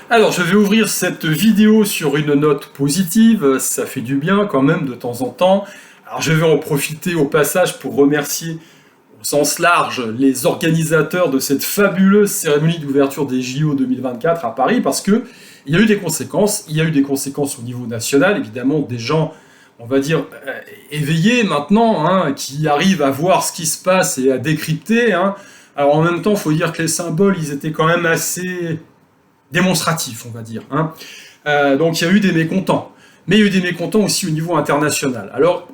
Alors, je vais ouvrir cette vidéo sur une note positive, ça fait du bien quand même de temps en temps. Alors, je vais en profiter au passage pour remercier au sens large les organisateurs de cette fabuleuse cérémonie d'ouverture des JO 2024 à Paris, parce que il y a eu des conséquences. Il y a eu des conséquences au niveau national, évidemment, des gens, on va dire, éveillés maintenant, hein, qui arrivent à voir ce qui se passe et à décrypter, hein. Alors, en même temps, il faut dire que les symboles, ils étaient quand même assez démonstratif, on va dire, hein. Donc il y a eu des mécontents. Mais il y a eu des mécontents aussi au niveau international. Alors,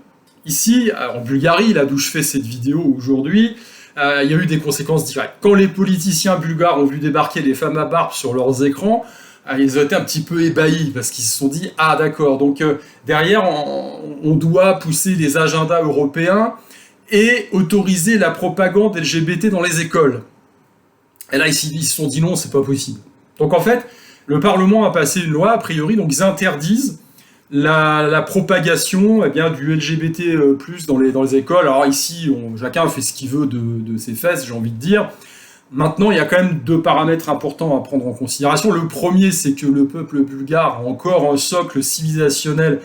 ici, en Bulgarie, là d'où je fais cette vidéo aujourd'hui, il y a eu des conséquences directes. Quand les politiciens bulgares ont vu débarquer les femmes à barbe sur leurs écrans, ils ont été un petit peu ébahis, parce qu'ils se sont dit « Ah d'accord, donc derrière, on doit pousser les agendas européens et autoriser la propagande LGBT dans les écoles. » Et là, ils se sont dit « Non, c'est pas possible. » Donc en fait, le Parlement a passé une loi, a priori, donc ils interdisent la propagation du LGBT+, dans les écoles. Alors ici, chacun fait ce qu'il veut de ses fesses, j'ai envie de dire. Maintenant, il y a quand même deux paramètres importants à prendre en considération. Le premier, c'est que le peuple bulgare a encore un socle civilisationnel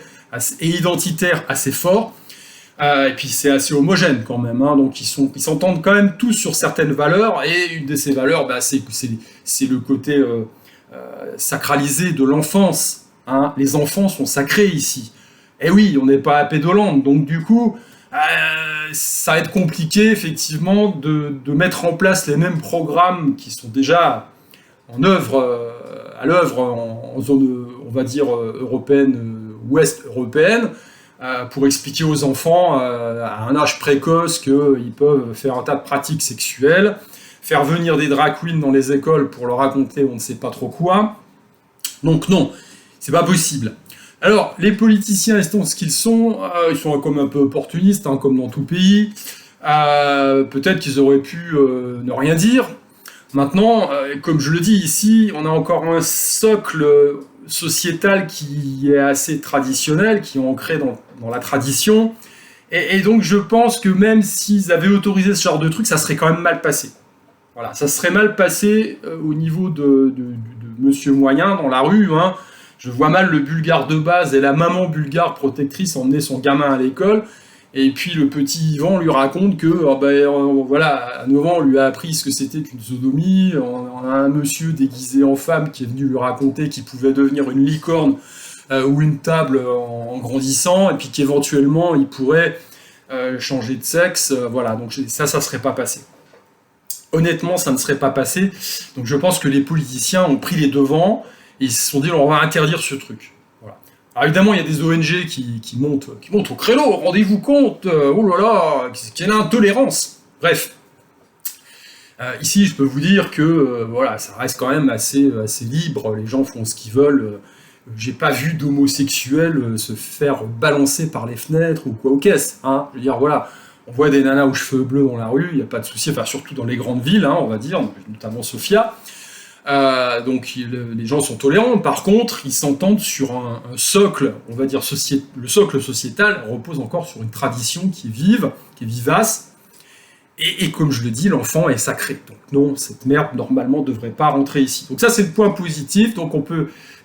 et identitaire assez fort. Et puis c'est assez homogène quand même, hein. Donc ils s'entendent quand même tous sur certaines valeurs, et une de ces valeurs, c'est le côté sacralisé de l'enfance, hein. Les enfants sont sacrés ici. Et oui, on n'est pas à Pédolande, donc du coup, ça va être compliqué effectivement de mettre en place les mêmes programmes qui sont déjà à l'œuvre en zone, on va dire, européenne, ouest européenne, pour expliquer aux enfants à un âge précoce qu'ils peuvent faire un tas de pratiques sexuelles, faire venir des drag queens dans les écoles pour leur raconter on ne sait pas trop quoi. Donc non, c'est pas possible. Alors, les politiciens étant ce qu'ils sont comme un peu opportunistes, hein, comme dans tout pays. Peut-être qu'ils auraient pu ne rien dire. Maintenant, comme je le dis ici, on a encore un socle sociétal qui est assez traditionnel, qui est ancré dans la tradition. Et donc je pense que même s'ils avaient autorisé ce genre de truc, ça serait quand même mal passé. Voilà, ça serait mal passé au niveau de monsieur moyen dans la rue, hein. Je vois mal le bulgare de base et la maman bulgare protectrice emmener son gamin à l'école, et puis le petit Ivan lui raconte que voilà, à 9 ans on lui a appris ce que c'était qu'une sodomie. On a un monsieur déguisé en femme qui est venu lui raconter qu'il pouvait devenir une licorne ou une table en grandissant, et puis qu'éventuellement il pourrait changer de sexe, voilà, donc ça serait pas passé. Honnêtement, ça ne serait pas passé. Donc je pense que les politiciens ont pris les devants et ils se sont dit on va interdire ce truc. Voilà. Alors évidemment, il y a des ONG qui montent au créneau, rendez-vous compte, oh là là, quelle intolérance. Bref. Ici, je peux vous dire que voilà, ça reste quand même assez libre, les gens font ce qu'ils veulent. J'ai pas vu d'homosexuels se faire balancer par les fenêtres ou quoi aux caisses, hein. Je veux dire, voilà. On voit des nanas aux cheveux bleus dans la rue, il n'y a pas de souci, enfin surtout dans les grandes villes, hein, on va dire, notamment Sofia. Donc les gens sont tolérants. Par contre, ils s'entendent sur un socle, on va dire, le socle sociétal repose encore sur une tradition qui est vive, qui est vivace. Et comme je le dis, l'enfant est sacré. Donc non, cette merde, normalement, ne devrait pas rentrer ici. Donc ça, c'est le point positif. Donc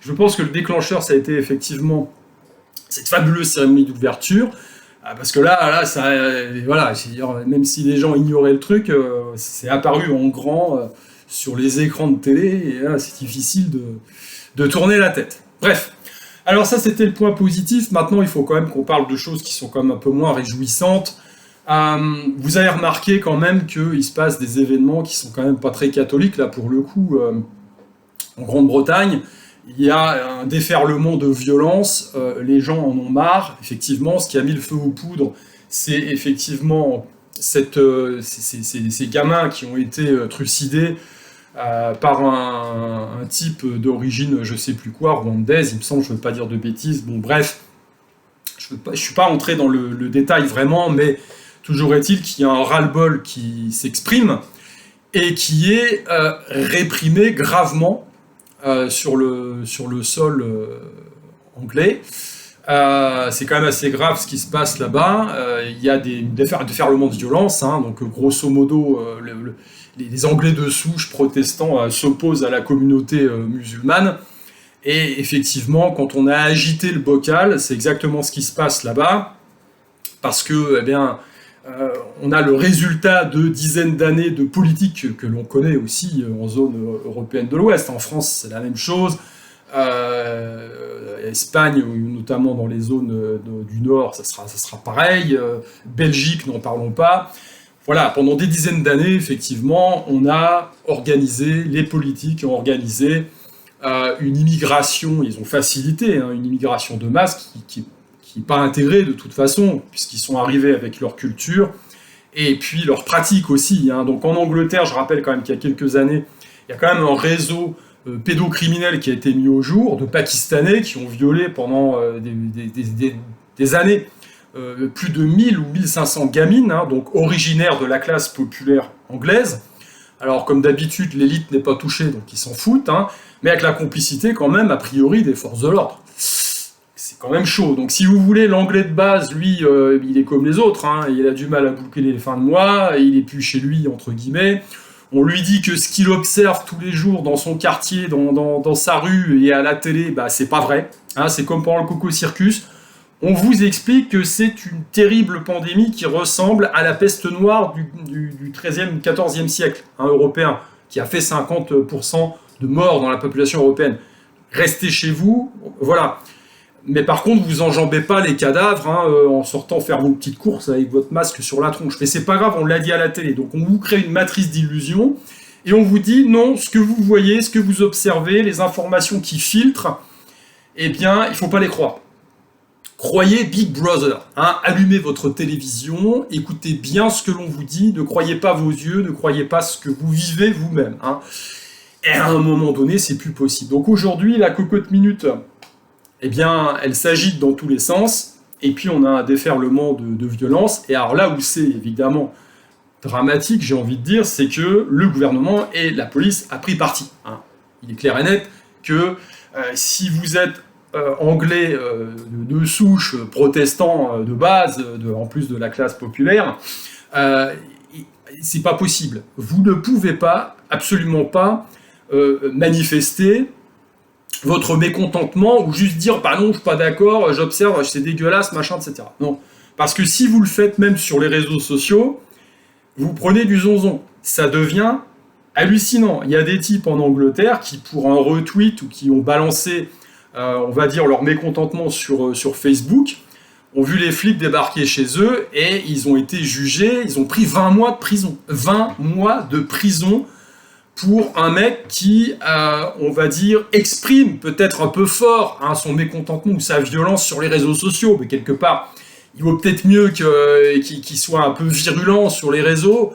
je pense que le déclencheur, ça a été effectivement cette fabuleuse cérémonie d'ouverture. Parce que là, ça, voilà, même si les gens ignoraient le truc, c'est apparu en grand sur les écrans de télé, et là, c'est difficile de tourner la tête. Bref, alors ça, c'était le point positif. Maintenant, il faut quand même qu'on parle de choses qui sont quand même un peu moins réjouissantes. Vous avez remarqué quand même qu'il se passe des événements qui sont quand même pas très catholiques, là, pour le coup, en Grande-Bretagne. Il y a un déferlement de violence, les gens en ont marre, effectivement. Ce qui a mis le feu aux poudres, c'est effectivement ces gamins qui ont été trucidés par un type d'origine, je sais plus quoi, rwandaise, il me semble, je ne veux pas dire de bêtises. Bon, bref, je ne suis pas entré dans le détail vraiment, mais toujours est-il qu'il y a un ras-le-bol qui s'exprime et qui est réprimé gravement sur le sol anglais. C'est quand même assez grave ce qui se passe là-bas. Il y a des déferlements de violence, hein, donc grosso modo, les Anglais de souche protestants s'opposent à la communauté musulmane. Et effectivement, quand on a agité le bocal, c'est exactement ce qui se passe là-bas, parce que, eh bien, on a le résultat de dizaines d'années de politique que l'on connaît aussi en zone européenne de l'Ouest. En France, c'est la même chose. Espagne, notamment dans les zones du Nord, ça sera pareil. Belgique, n'en parlons pas. Voilà, pendant des dizaines d'années, effectivement, on a organisé, les politiques ont organisé une immigration, ils ont facilité une immigration de masse qui n'est pas intégrée de toute façon, puisqu'ils sont arrivés avec leur culture, et puis leur pratique aussi. Donc en Angleterre, je rappelle quand même qu'il y a quelques années, il y a quand même un réseau pédocriminel qui a été mis au jour, de Pakistanais qui ont violé pendant des années plus de 1000 ou 1500 gamines, donc originaires de la classe populaire anglaise. Alors comme d'habitude, l'élite n'est pas touchée, donc ils s'en foutent, mais avec la complicité quand même, a priori, des forces de l'ordre. C'est quand même chaud. Donc si vous voulez, l'anglais de base, lui, il est comme les autres, il a du mal à boucler les fins de mois, il est plus chez lui, entre guillemets. On lui dit que ce qu'il observe tous les jours dans son quartier, dans sa rue et à la télé, c'est pas vrai. C'est comme pendant le Coco Circus. On vous explique que c'est une terrible pandémie qui ressemble à la peste noire du XIIIe, XIVe siècle européen, qui a fait 50% de morts dans la population européenne. Restez chez vous, voilà. Mais par contre, vous enjambez pas les cadavres en sortant faire vos petites courses avec votre masque sur la tronche. Mais c'est pas grave, on l'a dit à la télé. Donc on vous crée une matrice d'illusion et on vous dit non, ce que vous voyez, ce que vous observez, les informations qui filtrent, eh bien, il faut pas les croire. Croyez Big Brother, allumez votre télévision, écoutez bien ce que l'on vous dit, ne croyez pas vos yeux, ne croyez pas ce que vous vivez vous-même. Et à un moment donné, c'est plus possible. Donc aujourd'hui, la cocotte minute, eh bien, elle s'agite dans tous les sens, et puis on a un déferlement de violence. Et alors là où c'est évidemment dramatique, j'ai envie de dire, c'est que le gouvernement et la police a pris parti. Il est clair et net que si vous êtes anglais de souche, protestant de base, en plus de la classe populaire, c'est pas possible. Vous ne pouvez pas, absolument pas, manifester votre mécontentement ou juste dire non, je suis pas d'accord, j'observe, c'est dégueulasse, machin, etc. Non. Parce que si vous le faites même sur les réseaux sociaux, vous prenez du zonzon. Ça devient hallucinant. Il y a des types en Angleterre qui, pour un retweet ou qui ont balancé on va dire leur mécontentement sur Facebook, ont vu les flics débarquer chez eux et ils ont été jugés, ils ont pris 20 mois de prison. 20 mois de prison pour un mec qui, on va dire, exprime peut-être un peu fort son mécontentement ou sa violence sur les réseaux sociaux, mais quelque part, il vaut peut-être mieux qu'il soit un peu virulent sur les réseaux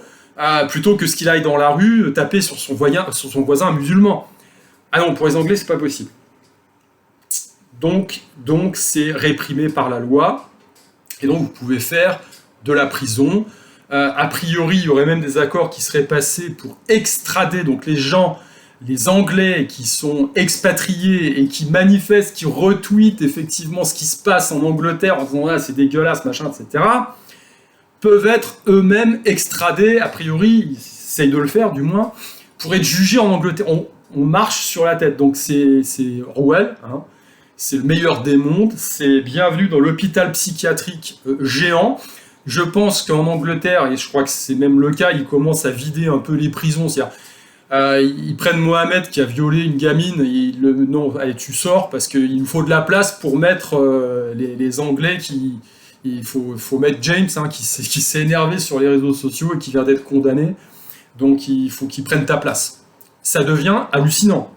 plutôt que ce qu'il aille dans la rue taper sur son voisin musulman. Ah non, pour les Anglais, c'est pas possible. Donc c'est réprimé par la loi, et donc vous pouvez faire de la prison. A priori, il y aurait même des accords qui seraient passés pour extrader donc les gens, les Anglais qui sont expatriés et qui manifestent, qui retweetent effectivement ce qui se passe en Angleterre en disant c'est dégueulasse, machin, etc., peuvent être eux-mêmes extradés, a priori, ils essayent de le faire du moins, pour être jugés en Angleterre. On marche sur la tête, donc c'est Orwell, c'est le meilleur des mondes, c'est bienvenue dans l'hôpital psychiatrique géant. Je pense qu'en Angleterre, et je crois que c'est même le cas, ils commencent à vider un peu les prisons. C'est-à-dire, ils prennent Mohamed qui a violé une gamine, non, allez, tu sors, parce qu'il nous faut de la place pour mettre les Anglais qui... Il faut mettre James, qui s'est énervé sur les réseaux sociaux et qui vient d'être condamné. Donc il faut qu'il prenne ta place. Ça devient hallucinant.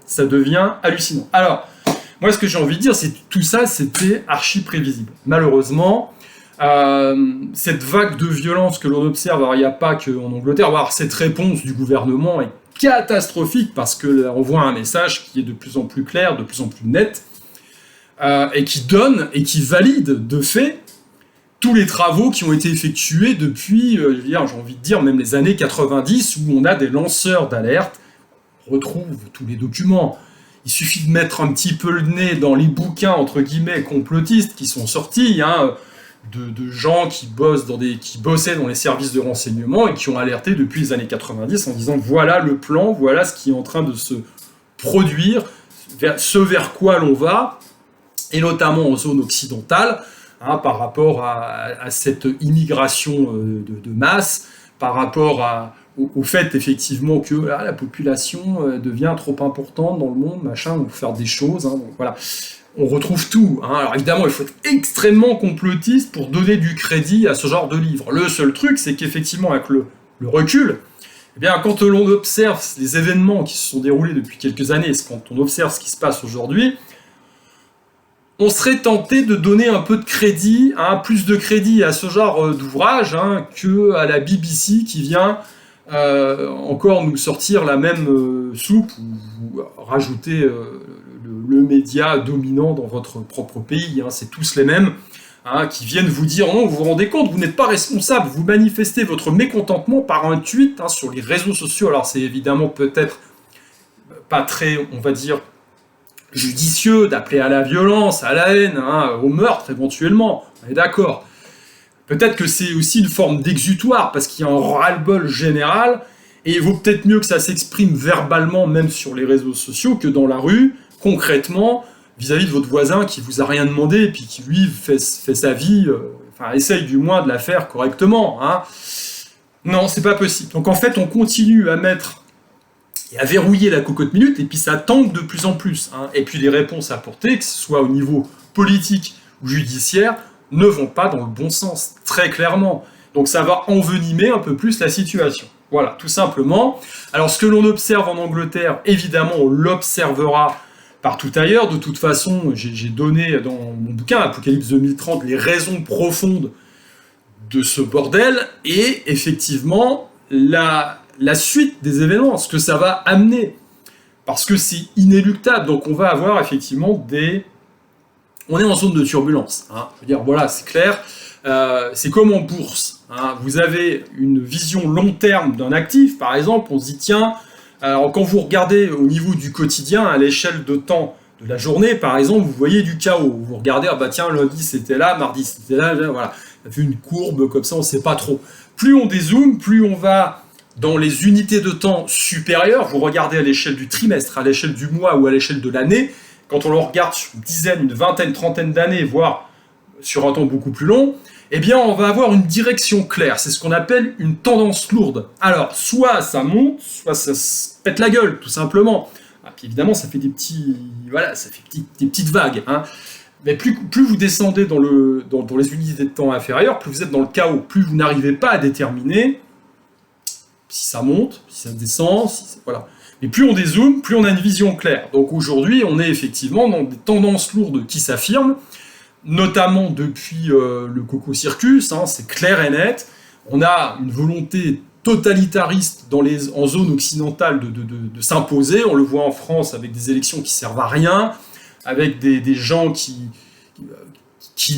Alors, moi, ce que j'ai envie de dire, c'est que tout ça, c'était archi prévisible. Malheureusement, cette vague de violence que l'on observe, alors il n'y a pas qu'en Angleterre, alors cette réponse du gouvernement est catastrophique parce qu'on voit un message qui est de plus en plus clair, de plus en plus net, et qui donne et qui valide de fait tous les travaux qui ont été effectués depuis, j'ai envie de dire, même les années 90, où on a des lanceurs d'alerte, on retrouve tous les documents. Il suffit de mettre un petit peu le nez dans les bouquins, entre guillemets, complotistes qui sont sortis, de gens qui bossaient dans les services de renseignement et qui ont alerté depuis les années 90 en disant voilà le plan, voilà ce qui est en train de se produire, ce vers quoi l'on va, et notamment en zone occidentale, par rapport à cette immigration de masse, par rapport au fait effectivement que la population devient trop importante dans le monde, machin, on peut faire des choses, donc voilà. On retrouve tout. Alors évidemment, il faut être extrêmement complotiste pour donner du crédit à ce genre de livre. Le seul truc, c'est qu'effectivement, avec le recul, eh bien, quand l'on observe les événements qui se sont déroulés depuis quelques années, quand on observe ce qui se passe aujourd'hui, on serait tenté de donner un peu de crédit, plus de crédit à ce genre d'ouvrage que à la BBC qui vient encore nous sortir la même soupe ou rajouter le média dominant dans votre propre pays. C'est tous les mêmes qui viennent vous dire non, vous vous rendez compte, vous n'êtes pas responsable, vous manifestez votre mécontentement par un tweet sur les réseaux sociaux. Alors c'est évidemment peut-être pas très, on va dire, judicieux d'appeler à la violence, à la haine, au meurtre éventuellement, on est d'accord. Peut-être que c'est aussi une forme d'exutoire, parce qu'il y a un ras-le-bol général, et il vaut peut-être mieux que ça s'exprime verbalement, même sur les réseaux sociaux, que dans la rue, concrètement, vis-à-vis de votre voisin qui vous a rien demandé, et puis qui lui fait sa vie, essaye du moins de la faire correctement. Non, c'est pas possible. Donc en fait, on continue à mettre et à verrouiller la cocotte minute, et puis ça tangue de plus en plus. Et puis les réponses apportées, que ce soit au niveau politique ou judiciaire, ne vont pas dans le bon sens, très clairement. Donc ça va envenimer un peu plus la situation. Voilà, tout simplement. Alors ce que l'on observe en Angleterre, évidemment, on l'observera partout ailleurs. De toute façon, j'ai donné dans mon bouquin, Apocalypse 2030, les raisons profondes de ce bordel, et effectivement, la suite des événements, ce que ça va amener, parce que c'est inéluctable. Donc on va avoir effectivement on est en zone de turbulence. Je veux dire, voilà, c'est clair. C'est comme en bourse. Vous avez une vision long terme d'un actif, par exemple, on se dit, tiens, alors quand vous regardez au niveau du quotidien, à l'échelle de temps de la journée, par exemple, vous voyez du chaos. Vous regardez, tiens, lundi c'était là, mardi c'était là, voilà. Ça fait une courbe comme ça, on ne sait pas trop. Plus on dézoome, plus on va dans les unités de temps supérieures. Vous regardez à l'échelle du trimestre, à l'échelle du mois ou à l'échelle de l'année. Quand on le regarde sur une dizaine, une vingtaine, trentaine d'années, voire sur un temps beaucoup plus long, eh bien, on va avoir une direction claire. C'est ce qu'on appelle une tendance lourde. Alors, soit ça monte, soit ça se pète la gueule, tout simplement. Puis évidemment, ça fait des petites vagues. Mais plus vous descendez dans les unités de temps inférieures, plus vous êtes dans le chaos, plus vous n'arrivez pas à déterminer si ça monte, si ça descend, voilà. Et plus on dézoome, plus on a une vision claire. Donc aujourd'hui, on est effectivement dans des tendances lourdes qui s'affirment, notamment depuis le Coco Circus, c'est clair et net. On a une volonté totalitariste en zone occidentale de s'imposer. On le voit en France avec des élections qui servent à rien, avec des gens qui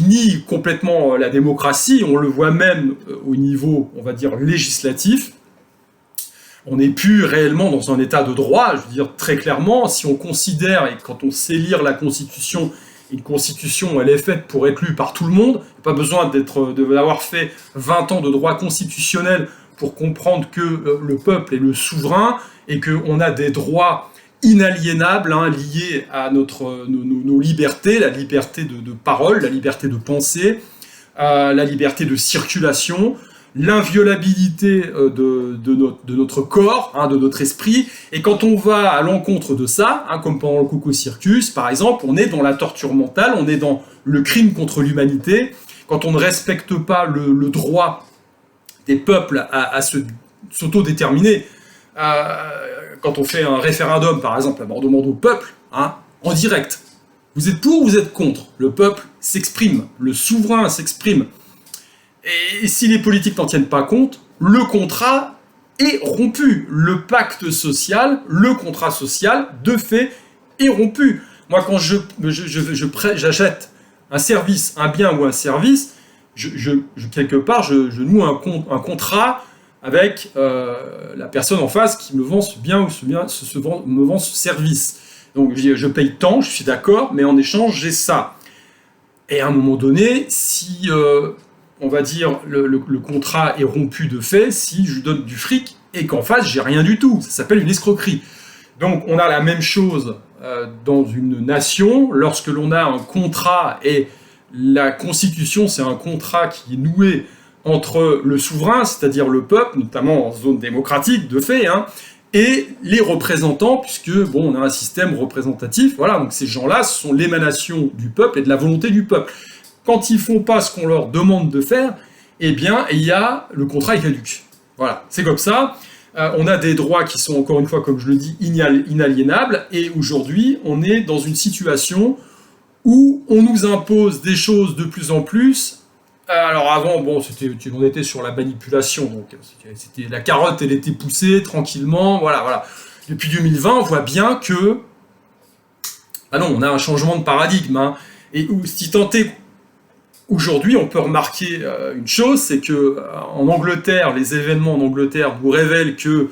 nient complètement la démocratie. On le voit même au niveau, on va dire, législatif. On n'est plus réellement dans un état de droit, je veux dire très clairement, si on considère, et quand on sait lire la Constitution, une Constitution, elle est faite pour être lue par tout le monde, pas besoin d'avoir fait 20 ans de droit constitutionnel pour comprendre que le peuple est le souverain, et qu'on a des droits inaliénables liés à nos libertés, la liberté de parole, la liberté de penser, la liberté de circulation, l'inviolabilité de notre corps, de notre esprit, et quand on va à l'encontre de ça, comme pendant le Coco Circus par exemple, on est dans la torture mentale, on est dans le crime contre l'humanité, quand on ne respecte pas le droit des peuples à s'autodéterminer, quand on fait un référendum par exemple, on demande au peuple, en direct, vous êtes pour ou vous êtes contre? Le peuple s'exprime, le souverain s'exprime. Et si les politiques n'en tiennent pas compte, le contrat est rompu. Le pacte social, le contrat social, de fait, est rompu. Moi, quand j'achète un service, un bien ou un service, quelque part, je noue un contrat avec la personne en face qui me vend ce bien ou me vend ce service. Donc, je paye tant, je suis d'accord, mais en échange, j'ai ça. Et à un moment donné, si... on va dire, le contrat est rompu de fait si je donne du fric et qu'en face, j'ai rien du tout. Ça s'appelle une escroquerie. Donc, on a la même chose dans une nation, lorsque l'on a un contrat, et la Constitution, c'est un contrat qui est noué entre le souverain, c'est-à-dire le peuple, notamment en zone démocratique, de fait, et les représentants, puisque, bon, on a un système représentatif, voilà, donc ces gens-là sont l'émanation du peuple et de la volonté du peuple. Quand ils font pas ce qu'on leur demande de faire, eh bien, le contrat est caduc. Voilà, c'est comme ça. On a des droits qui sont, encore une fois, comme je le dis, inaliénables, et aujourd'hui, on est dans une situation où on nous impose des choses de plus en plus. Alors avant, bon, on était sur la manipulation, donc la carotte, elle était poussée tranquillement, voilà. Depuis 2020, on voit bien que, on a un changement de paradigme, et si tant est, aujourd'hui, on peut remarquer une chose, c'est que en Angleterre, les événements en Angleterre nous révèlent que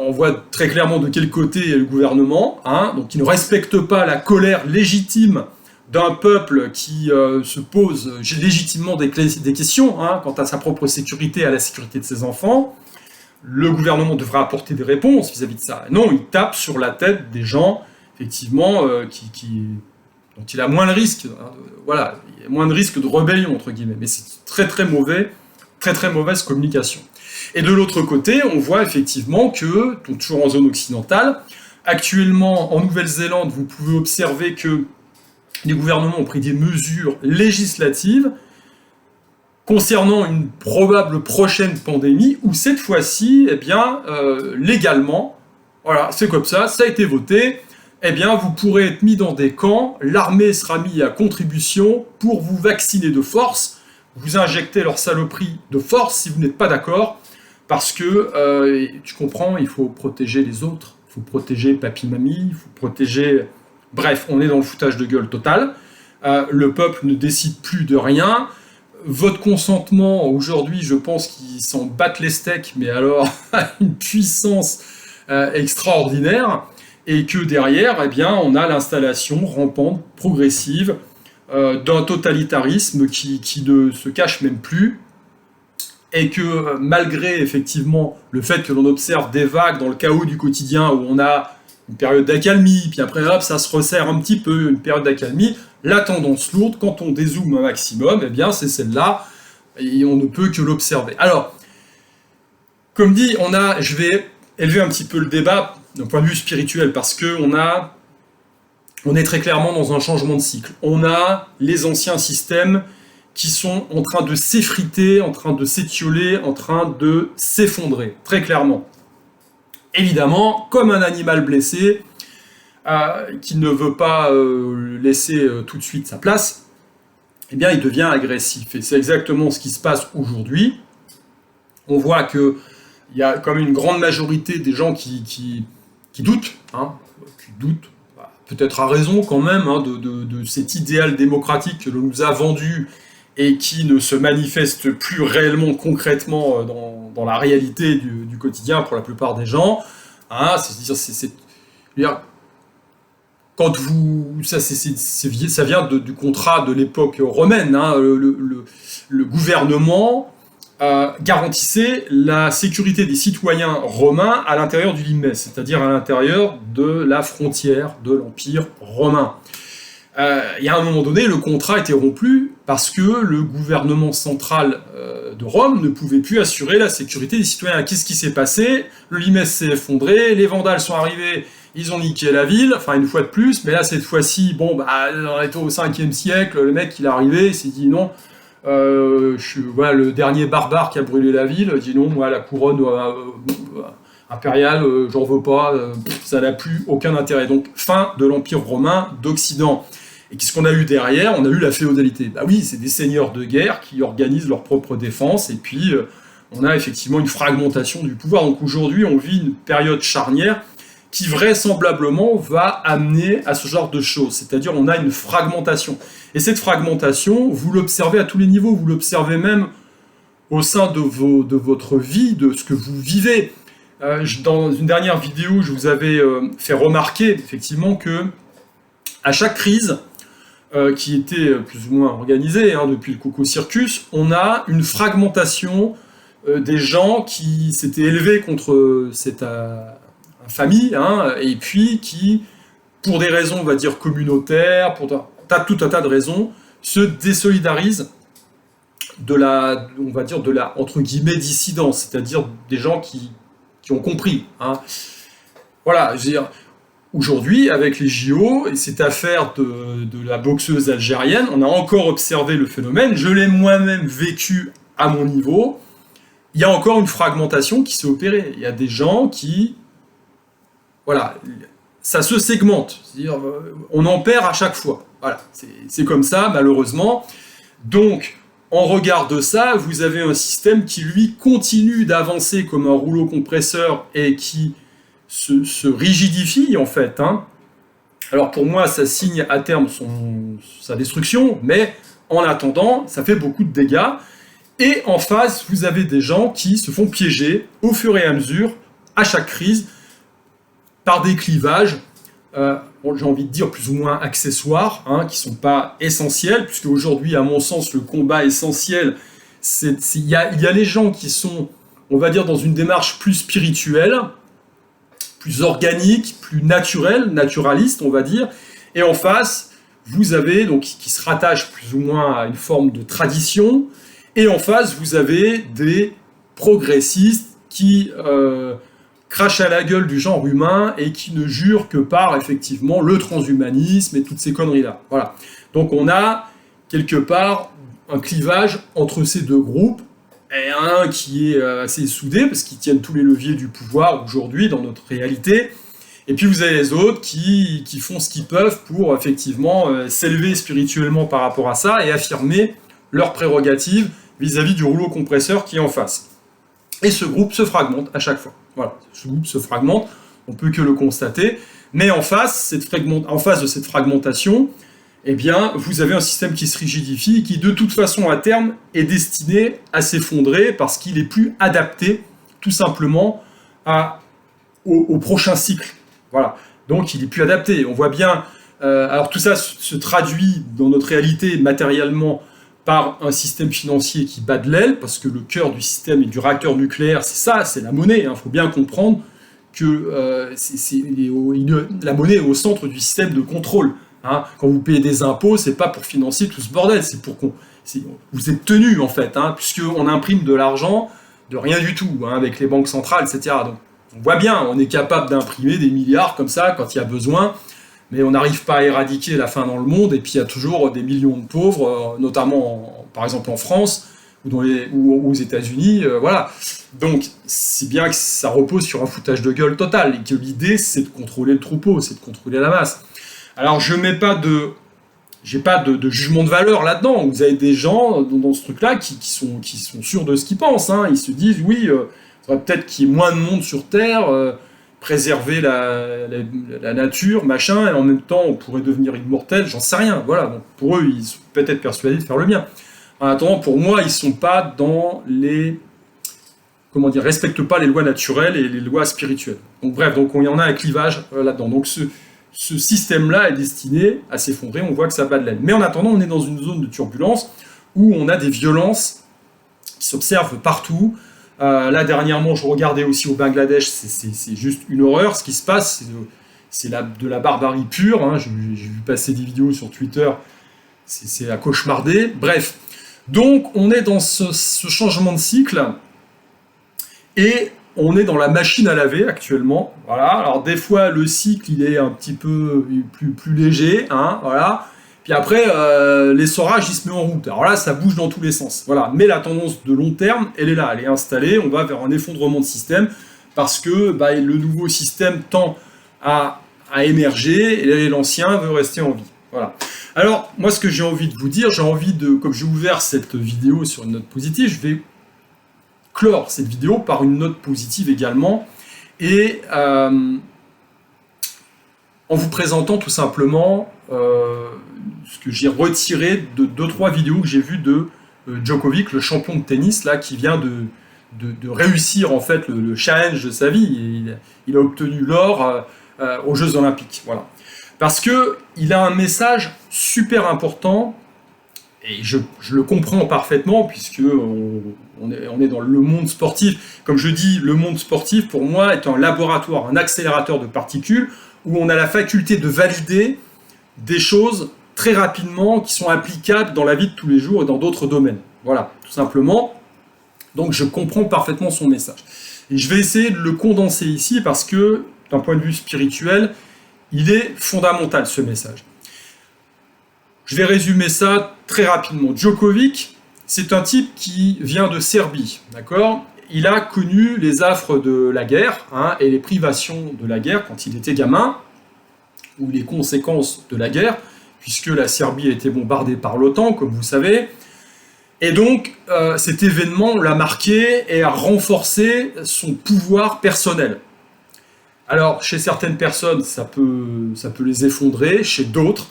on voit très clairement de quel côté est le gouvernement, donc il ne respecte pas la colère légitime d'un peuple qui se pose légitimement des questions quant à sa propre sécurité et à la sécurité de ses enfants. Le gouvernement devrait apporter des réponses vis-à-vis de ça. Non, il tape sur la tête des gens, effectivement, dont il a moins le risque. Voilà, il y a moins de risque de rébellion, entre guillemets. Mais c'est très très mauvais, très très mauvaise communication. Et de l'autre côté, on voit effectivement que, toujours en zone occidentale, actuellement en Nouvelle-Zélande, vous pouvez observer que les gouvernements ont pris des mesures législatives concernant une probable prochaine pandémie, où cette fois-ci, légalement, voilà, c'est comme ça a été voté, vous pourrez être mis dans des camps, l'armée sera mise à contribution pour vous vacciner de force, vous injecter leur saloperie de force si vous n'êtes pas d'accord, parce que, tu comprends, il faut protéger les autres, il faut protéger papy-mamie, il faut protéger... Bref, on est dans le foutage de gueule total. Le peuple ne décide plus de rien. Votre consentement, aujourd'hui, je pense qu'ils s'en battent les steaks, mais alors à une puissance extraordinaire, et que derrière, on a l'installation rampante, progressive, d'un totalitarisme qui ne se cache même plus, et que malgré effectivement le fait que l'on observe des vagues dans le chaos du quotidien, où on a une période d'accalmie, puis après hop, ça se resserre un petit peu, une période d'accalmie, la tendance lourde, quand on dézoome un maximum, c'est celle-là, et on ne peut que l'observer. Alors, comme dit, je vais élever un petit peu le débat d'un point de vue spirituel, parce que on est très clairement dans un changement de cycle. On a les anciens systèmes qui sont en train de s'effriter, en train de s'étioler, en train de s'effondrer, très clairement. Évidemment, comme un animal blessé, qui ne veut pas laisser tout de suite sa place, il devient agressif. Et c'est exactement ce qui se passe aujourd'hui. On voit qu'il y a quand même une grande majorité des gens qui doutent, peut-être à raison quand même, de cet idéal démocratique que l'on nous a vendu et qui ne se manifeste plus réellement, concrètement dans la réalité du quotidien pour la plupart des gens. Quand ça vient du contrat de l'époque romaine, le gouvernement garantissait la sécurité des citoyens romains à l'intérieur du limes, c'est-à-dire à l'intérieur de la frontière de l'Empire romain. Il y a un moment donné, le contrat était rompu parce que le gouvernement central de Rome ne pouvait plus assurer la sécurité des citoyens. Qu'est-ce qui s'est passé? Le limes s'est effondré, les Vandales sont arrivés, ils ont niqué la ville, enfin une fois de plus, mais là cette fois-ci, on était au 5e siècle, le mec il est arrivé, il s'est dit non, le dernier barbare qui a brûlé la ville, dit non, moi la couronne impériale, j'en veux pas, ça n'a plus aucun intérêt. Donc fin de l'Empire romain d'Occident. Et qu'est-ce qu'on a eu derrière? On a eu la féodalité. Oui, c'est des seigneurs de guerre qui organisent leur propre défense, et puis on a effectivement une fragmentation du pouvoir. Donc aujourd'hui, on vit une période charnière qui vraisemblablement va amener à ce genre de choses. C'est-à-dire on a une fragmentation. Et cette fragmentation, vous l'observez à tous les niveaux, vous l'observez même au sein de votre vie, de ce que vous vivez. Dans une dernière vidéo, je vous avais fait remarquer effectivement que à chaque crise qui était plus ou moins organisée depuis le Coco Circus, on a une fragmentation des gens qui s'étaient élevés contre cette famille, et puis qui pour des raisons, on va dire, communautaires, pour tout un tas de raisons, se désolidarisent de la, on va dire, de la, entre guillemets, dissidence, c'est-à-dire des gens qui ont compris. Hein. Voilà, je veux dire, aujourd'hui, avec les JO et cette affaire de la boxeuse algérienne, on a encore observé le phénomène, je l'ai moi-même vécu à mon niveau, il y a encore une fragmentation qui s'est opérée. Il y a des gens qui... Voilà, ça se segmente, c'est-à-dire on en perd à chaque fois. Voilà, c'est comme ça, malheureusement. Donc, en regard de ça, vous avez un système qui, lui, continue d'avancer comme un rouleau compresseur et qui se rigidifie, en fait. Hein. Alors, pour moi, ça signe à terme sa destruction, mais en attendant, ça fait beaucoup de dégâts. Et en face, vous avez des gens qui se font piéger au fur et à mesure, à chaque crise, par des clivages, j'ai envie de dire plus ou moins accessoires, hein, qui ne sont pas essentiels, puisque aujourd'hui, à mon sens, le combat essentiel, il y a les gens qui sont, on va dire, dans une démarche plus spirituelle, plus organique, plus naturelle, naturaliste, on va dire, et en face, vous avez, donc, qui se rattache plus ou moins à une forme de tradition, et en face, vous avez des progressistes qui crachent à la gueule du genre humain et qui ne jurent que par, effectivement, le transhumanisme et toutes ces conneries-là. Voilà. Donc on a, quelque part, un clivage entre ces deux groupes, et un qui est assez soudé, parce qu'ils tiennent tous les leviers du pouvoir aujourd'hui dans notre réalité, et puis vous avez les autres qui font ce qu'ils peuvent pour, effectivement, s'élever spirituellement par rapport à ça et affirmer leurs prérogatives vis-à-vis du rouleau compresseur qui est en face. Et ce groupe se fragmente à chaque fois. Voilà, ce groupe se fragmente, on ne peut que le constater, mais en face de cette fragmentation, eh bien, vous avez un système qui se rigidifie, qui de toute façon à terme est destiné à s'effondrer parce qu'il est plus adapté tout simplement au prochain cycle. Voilà, donc il est plus adapté. On voit bien, alors tout ça se traduit dans notre réalité matériellement par un système financier qui bat de l'aile, parce que le cœur du système et du réacteur nucléaire, c'est ça, c'est la monnaie. Il faut bien comprendre que la monnaie est au centre du système de contrôle. Hein. Quand vous payez des impôts, c'est pas pour financer tout ce bordel, c'est pour vous êtes tenu, en fait, hein, puisqu'on imprime de l'argent de rien du tout, hein, avec les banques centrales, etc. Donc, on voit bien, on est capable d'imprimer des milliards comme ça quand il y a besoin, mais on n'arrive pas à éradiquer la faim dans le monde, et puis il y a toujours des millions de pauvres, notamment par exemple en France ou aux États-Unis, voilà. Donc c'est bien que ça repose sur un foutage de gueule total, et que l'idée c'est de contrôler le troupeau, c'est de contrôler la masse. Alors j'ai pas de jugement de valeur là-dedans. Vous avez des gens dans ce truc-là qui sont sûrs de ce qu'ils pensent. Hein. Ils se disent oui, il faudrait peut-être qu'il y ait moins de monde sur Terre. Préserver la nature, machin, et en même temps on pourrait devenir immortel, j'en sais rien, voilà. Donc, pour eux, ils sont peut-être persuadés de faire le bien. En attendant, pour moi, ils sont pas dans respectent pas les lois naturelles et les lois spirituelles. Donc bref, donc il y en a un clivage là-dedans. Donc ce système-là est destiné à s'effondrer, on voit que ça bat de l'aile. Mais en attendant, on est dans une zone de turbulence où on a des violences qui s'observent partout. Là, dernièrement, je regardais aussi au Bangladesh, c'est juste une horreur. Ce qui se passe, c'est de la barbarie pure. Hein. J'ai vu passer des vidéos sur Twitter, c'est à cauchemarder. Bref, donc on est dans ce changement de cycle et on est dans la machine à laver actuellement. Voilà. Alors des fois, le cycle il est un petit peu plus léger, hein, voilà. Puis après, l'essorage, il se met en route. Alors là, ça bouge dans tous les sens. Voilà. Mais la tendance de long terme, elle est là, elle est installée. On va vers un effondrement de système parce que le nouveau système tend à émerger et l'ancien veut rester en vie. Voilà. Alors, moi, ce que j'ai envie de vous dire, comme j'ai ouvert cette vidéo sur une note positive, je vais clore cette vidéo par une note positive également. Et en vous présentant tout simplement ce que j'ai retiré de 2-3 vidéos que j'ai vues de Djokovic, le champion de tennis, là, qui vient de réussir en fait le challenge de sa vie. Il a obtenu l'or aux Jeux Olympiques. Voilà. Parce qu'il a un message super important, et je le comprends parfaitement, puisque on est dans le monde sportif. Comme je dis, le monde sportif, pour moi, est un laboratoire, un accélérateur de particules. où on a la faculté de valider des choses très rapidement qui sont applicables dans la vie de tous les jours et dans d'autres domaines. Voilà, tout simplement. Donc je comprends parfaitement son message. Et je vais essayer de le condenser ici parce que, d'un point de vue spirituel, il est fondamental ce message. Je vais résumer ça très rapidement. Djokovic, c'est un type qui vient de Serbie, d'accord ? Il a connu les affres de la guerre et les privations de la guerre quand il était gamin, ou les conséquences de la guerre, puisque la Serbie a été bombardée par l'OTAN, comme vous savez. Et donc, cet événement l'a marqué et a renforcé son pouvoir personnel. Alors, chez certaines personnes, ça peut les effondrer, chez d'autres,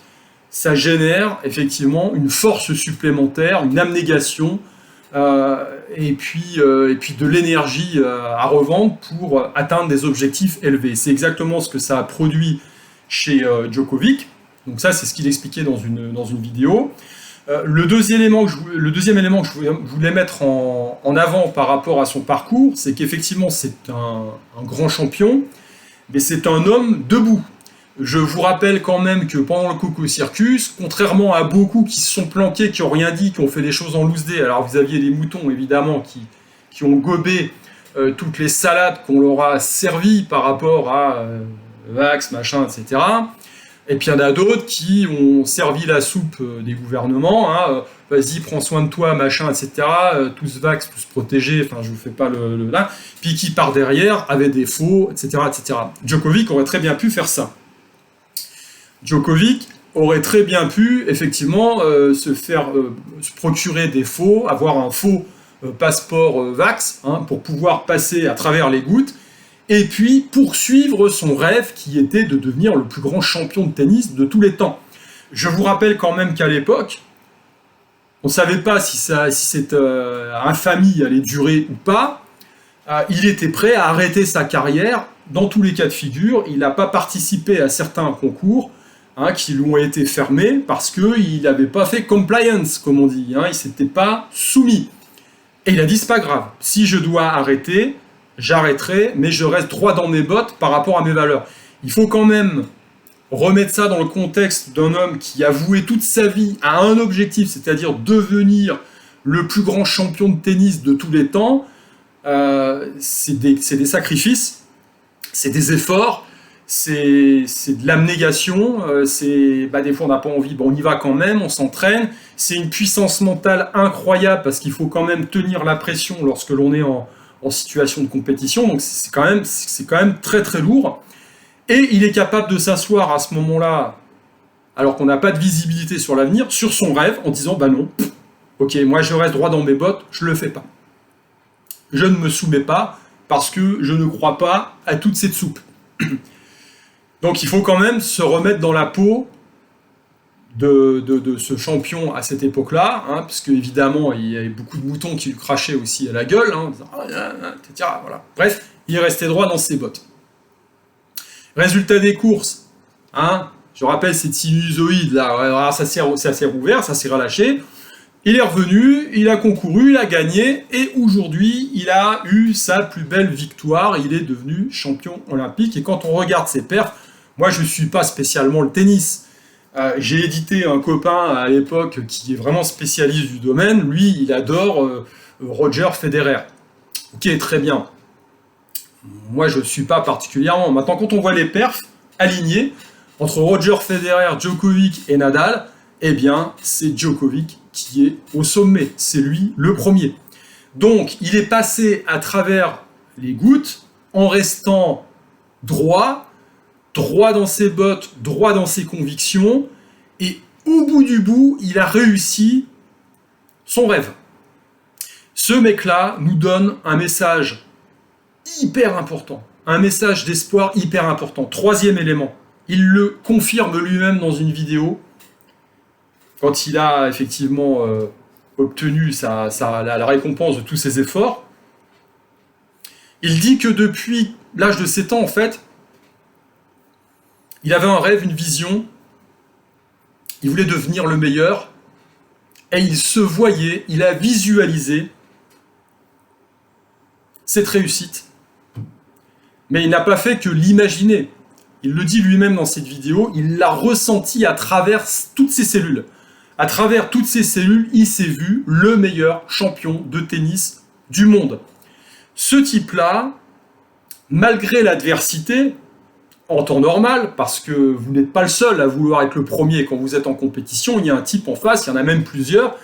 ça génère effectivement une force supplémentaire, une abnégation, et puis de l'énergie à revendre pour atteindre des objectifs élevés. C'est exactement ce que ça a produit chez Djokovic. Donc ça, c'est ce qu'il expliquait dans une vidéo. Le deuxième élément que je voulais mettre en avant par rapport à son parcours, c'est qu'effectivement, c'est un grand champion, mais c'est un homme debout. Je vous rappelle quand même que pendant le Coco Circus, contrairement à beaucoup qui se sont planqués, qui n'ont rien dit, qui ont fait des choses en loose day, alors vous aviez les moutons évidemment qui ont gobé toutes les salades qu'on leur a servies par rapport à Vax, machin, etc. Et puis il y en a d'autres qui ont servi la soupe des gouvernements, vas-y, prends soin de toi, machin, etc. Tous Vax, tous protégés, enfin je vous fais pas le là. Puis qui par derrière avaient des faux, etc., etc. Djokovic aurait très bien pu faire ça. Djokovic aurait très bien pu, effectivement, se procurer des faux, avoir un faux passeport Vax, pour pouvoir passer à travers les gouttes, et puis poursuivre son rêve qui était de devenir le plus grand champion de tennis de tous les temps. Je vous rappelle quand même qu'à l'époque, on ne savait pas si cette infamie allait durer ou pas. Il était prêt à arrêter sa carrière dans tous les cas de figure. Il n'a pas participé à certains concours qui lui ont été fermés parce qu'il n'avait pas fait compliance, comme on dit. Il ne s'était pas soumis. Et il a dit, c'est pas grave. Si je dois arrêter, j'arrêterai, mais je reste droit dans mes bottes par rapport à mes valeurs. Il faut quand même remettre ça dans le contexte d'un homme qui a voué toute sa vie à un objectif, c'est-à-dire devenir le plus grand champion de tennis de tous les temps. C'est des sacrifices, c'est des efforts, c'est de l'abnégation, des fois on n'a pas envie, on y va quand même, on s'entraîne, c'est une puissance mentale incroyable parce qu'il faut quand même tenir la pression lorsque l'on est en situation de compétition, donc c'est quand même très très lourd, et il est capable de s'asseoir à ce moment-là, alors qu'on n'a pas de visibilité sur l'avenir, sur son rêve, en disant non, ok, moi je reste droit dans mes bottes, je le fais pas. Je ne me soumets pas, parce que je ne crois pas à toute cette soupe. Donc il faut quand même se remettre dans la peau de ce champion à cette époque-là, parce qu'évidemment, il y avait beaucoup de moutons qui lui crachaient aussi à la gueule, en disant, voilà. Bref, il est resté droit dans ses bottes. Résultat des courses, je rappelle cette sinusoïde, là, ça s'est rouvert, ça s'est relâché, il est revenu, il a concouru, il a gagné, et aujourd'hui, il a eu sa plus belle victoire, il est devenu champion olympique, et quand on regarde ses perfs, moi je ne suis pas spécialement le tennis. J'ai édité un copain à l'époque qui est vraiment spécialiste du domaine. Lui, il adore Roger Federer. Ok, très bien. Moi, je ne suis pas particulièrement. Maintenant, quand on voit les perfs alignés entre Roger Federer, Djokovic et Nadal, eh bien, c'est Djokovic qui est au sommet. C'est lui le premier. Donc, il est passé à travers les gouttes en restant droit dans ses bottes, droit dans ses convictions, et au bout du bout, il a réussi son rêve. Ce mec-là nous donne un message hyper important, un message d'espoir hyper important. Troisième élément, il le confirme lui-même dans une vidéo, quand il a effectivement obtenu la récompense de tous ses efforts. Il dit que depuis l'âge de 7 ans, en fait, il avait un rêve, une vision, il voulait devenir le meilleur, et il se voyait, il a visualisé cette réussite. Mais il n'a pas fait que l'imaginer. il le dit lui-même dans cette vidéo, il l'a ressenti à travers toutes ses cellules. À travers toutes ces cellules, il s'est vu le meilleur champion de tennis du monde. Ce type-là, malgré l'adversité, en temps normal, parce que vous n'êtes pas le seul à vouloir être le premier quand vous êtes en compétition, il y a un type en face, il y en a même plusieurs,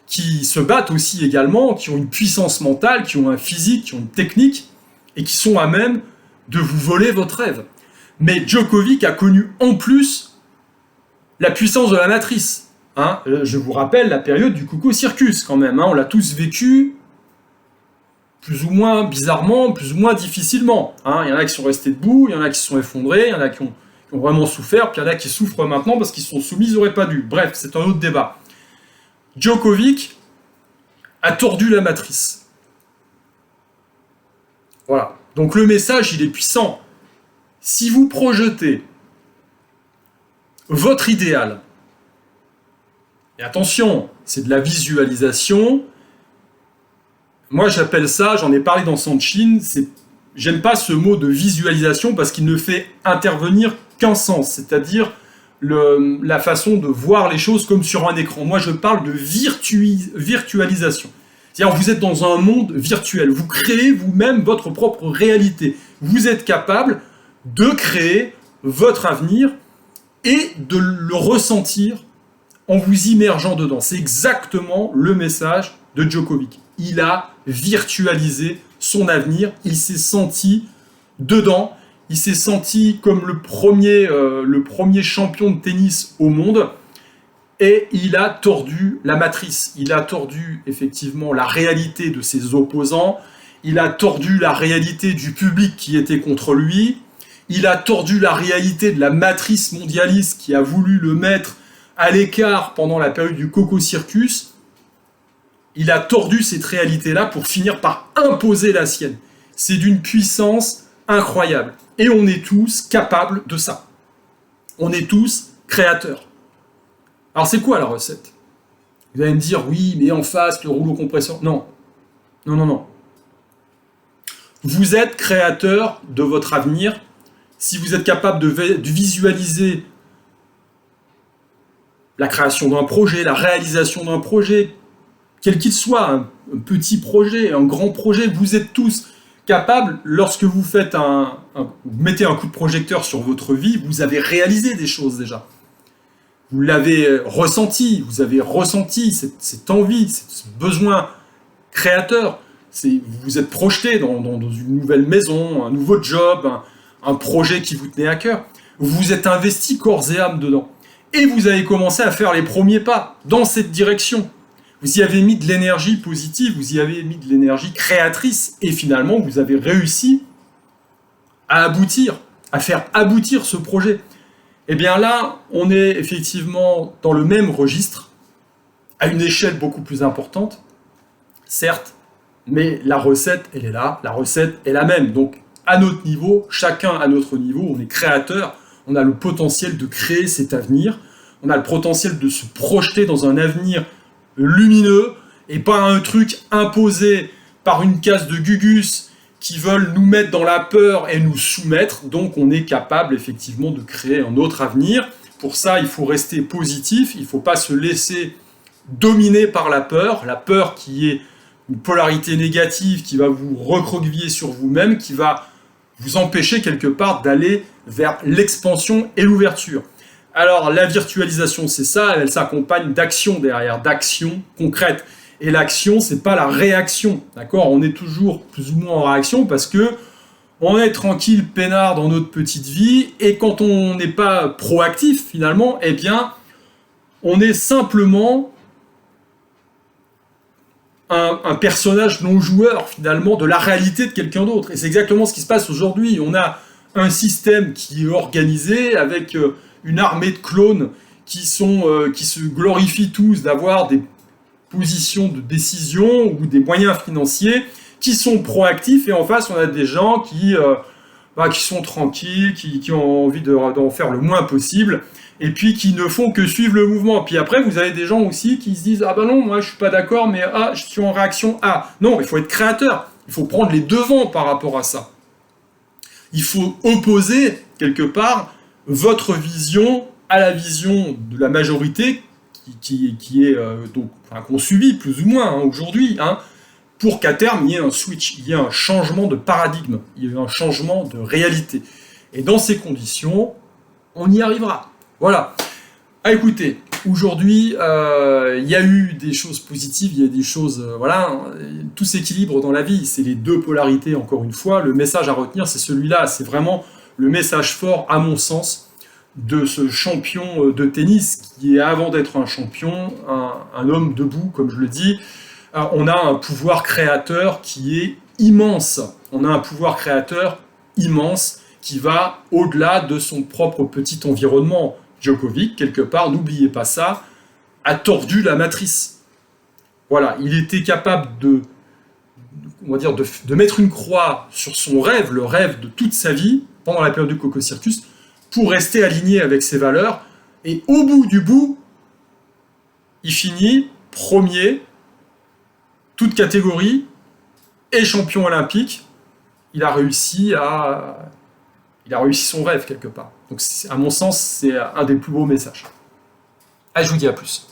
qui se battent aussi également, qui ont une puissance mentale, qui ont un physique, qui ont une technique, et qui sont à même de vous voler votre rêve. Mais Djokovic a connu en plus la puissance de la matrice. Hein, je vous rappelle la période du Coco Circus quand même, hein, on l'a tous vécu plus ou moins bizarrement, plus ou moins difficilement. Hein. Il y en a qui sont restés debout, il y en a qui se sont effondrés, il y en a qui ont vraiment souffert, puis il y en a qui souffrent maintenant parce qu'ils sont soumis, ils n'auraient pas dû. Bref, c'est un autre débat. Djokovic a tordu la matrice. Voilà. Donc le message, il est puissant. Si vous projetez votre idéal, et attention, c'est de la visualisation. Moi, j'appelle ça, j'en ai parlé dans Sanchin, j'aime pas ce mot de visualisation parce qu'il ne fait intervenir qu'un sens, c'est-à-dire la façon de voir les choses comme sur un écran. Moi, je parle de virtualisation. C'est-à-dire, vous êtes dans un monde virtuel, vous créez vous-même votre propre réalité. Vous êtes capable de créer votre avenir et de le ressentir en vous immergeant dedans. C'est exactement le message de Djokovic. Il a virtualisé son avenir, il s'est senti dedans, il s'est senti comme le premier champion de tennis au monde, et il a tordu la matrice. Il a tordu effectivement la réalité de ses opposants, il a tordu la réalité du public qui était contre lui, il a tordu la réalité de la matrice mondialiste qui a voulu le mettre à l'écart pendant la période du Coco Circus. Il a tordu cette réalité-là pour finir par imposer la sienne. C'est d'une puissance incroyable. Et on est tous capables de ça. On est tous créateurs. Alors c'est quoi la recette? Vous allez me dire, oui, mais en face, le rouleau compresseur. Non. Non, non, non. Vous êtes créateur de votre avenir si vous êtes capable de visualiser la création d'un projet, la réalisation d'un projet, quel qu'il soit, un petit projet, un grand projet, vous êtes tous capables, lorsque vous faites vous mettez un coup de projecteur sur votre vie, vous avez réalisé des choses déjà. Vous l'avez ressenti, vous avez ressenti cette envie, ce besoin créateur. Vous vous êtes projeté dans une nouvelle maison, un nouveau job, un projet qui vous tenait à cœur. Vous vous êtes investi corps et âme dedans. Et vous avez commencé à faire les premiers pas dans cette direction. Vous y avez mis de l'énergie positive, vous y avez mis de l'énergie créatrice, et finalement, vous avez réussi à aboutir, à faire aboutir ce projet. Et bien là, on est effectivement dans le même registre, à une échelle beaucoup plus importante, certes, mais la recette, elle est là, la recette est la même. Donc, à notre niveau, chacun à notre niveau, on est créateur, on a le potentiel de créer cet avenir, on a le potentiel de se projeter dans un avenir lumineux, et pas un truc imposé par une caste de gugus qui veulent nous mettre dans la peur et nous soumettre. Donc on est capable effectivement de créer un autre avenir. Pour ça, il faut rester positif, il ne faut pas se laisser dominer par la peur qui est une polarité négative, qui va vous recroqueviller sur vous-même, qui va vous empêcher quelque part d'aller vers l'expansion et l'ouverture. Alors la virtualisation, c'est ça, elle s'accompagne d'actions derrière, d'actions concrètes. Et l'action, c'est pas la réaction, d'accord? On est toujours plus ou moins en réaction parce que on est tranquille, peinard dans notre petite vie, et quand on n'est pas proactif finalement, eh bien, on est simplement un personnage non joueur finalement de la réalité de quelqu'un d'autre. Et c'est exactement ce qui se passe aujourd'hui. On a un système qui est organisé avec une armée de clones qui se glorifient tous d'avoir des positions de décision ou des moyens financiers qui sont proactifs, et en face on a des gens qui sont tranquilles, qui ont envie d'en faire le moins possible, et puis qui ne font que suivre le mouvement. Puis après vous avez des gens aussi qui se disent ah ben non, moi je suis pas d'accord, mais je suis en réaction. Non, il faut être créateur, il faut prendre les devants par rapport à ça. Il faut opposer quelque part, votre vision à la vision de la majorité qui est qu'on subit plus ou moins aujourd'hui, pour qu'à terme il y ait un switch, il y ait un changement de paradigme, il y ait un changement de réalité. Et dans ces conditions, on y arrivera. Voilà. Ah, écoutez, aujourd'hui, il y a eu des choses positives, il y a des choses... tout s'équilibre dans la vie, c'est les deux polarités, encore une fois. Le message à retenir, c'est celui-là, c'est vraiment le message fort, à mon sens, de ce champion de tennis qui est, avant d'être un champion, un homme debout, comme je le dis. On a un pouvoir créateur qui est immense. On a un pouvoir créateur immense qui va au-delà de son propre petit environnement. Djokovic, quelque part, n'oubliez pas ça, a tordu la matrice. Voilà, il était capable de mettre une croix sur son rêve, le rêve de toute sa vie, pendant la période du Coco Circus, pour rester aligné avec ses valeurs. Et au bout du bout, il finit premier, toute catégorie, et champion olympique. Il a réussi son rêve quelque part. Donc à mon sens, c'est un des plus beaux messages. Allez, je vous dis à plus.